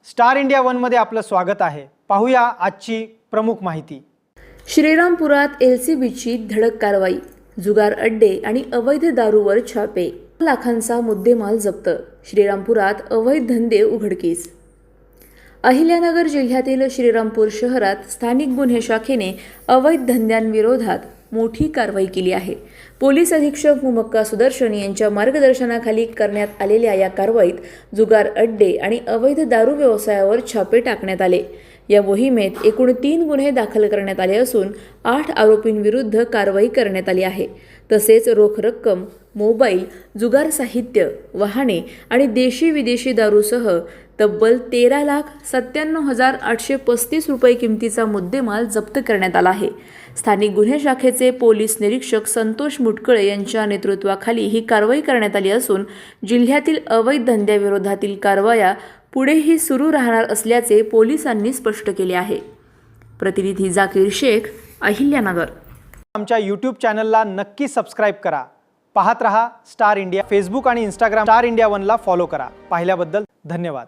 Star India one मध्ये आपलं स्वागत आहे। पाहूया आजची प्रमुख माहिती। श्रीरामपुरात एलसीबीची धडक कारवाई, जुगार अड्डे आणि अवैध दारूवर छापे, लाखांचा मुद्देमाल जप्त। श्रीरामपुरात अवैध धंदे उघडकीस। अहिल्यानगर जिल्ह्यातील श्रीरामपूर शहरात स्थानिक गुन्हे शाखेने अवैध धंद्यांविरोधात मोठी कारवाई केली आहे। पोलीस अधीक्षक मुमक्का सुदर्शन यांच्या मार्गदर्शनाखाली करण्यात आलेल्या या कारवाईत जुगार अड्डे आणि अवैध दारू व्यवसायावर छापे टाकण्यात आले। या मोहिमेत एकूण 3 गुन्हे दाखल करण्यात आले असून 8 आरोपींविरुद्ध कारवाई करण्यात आली आहे। तसेच रोख रक्कम, मोबाईल, जुगार साहित्य, वाहने आणि देशी विदेशी दारूसह तब्बल 13,97,835 रुपये किमतीचा मुद्देमाल जप्त करण्यात आला आहे। स्थानिक गुन्हे शाखेचे पोलीस निरीक्षक संतोष मुटकळे यांच्या नेतृत्वाखाली ही कारवाई करण्यात आली असून जिल्ह्यातील अवैध धंद्याविरोधातील कारवाया पुढेही सुरू राहणार असल्याचे पोलिसांनी स्पष्ट केले आहे। प्रतिनिधी जाकीर शेख, अहिल्यानगर। आमच्या YouTube चॅनलला नक्की सबस्क्राइब करा। पाहत रहा स्टार इंडिया। फेसबुक आणि इंस्टाग्राम स्टार इंडिया वनला फॉलो करा। पाहिल्याबद्दल धन्यवाद।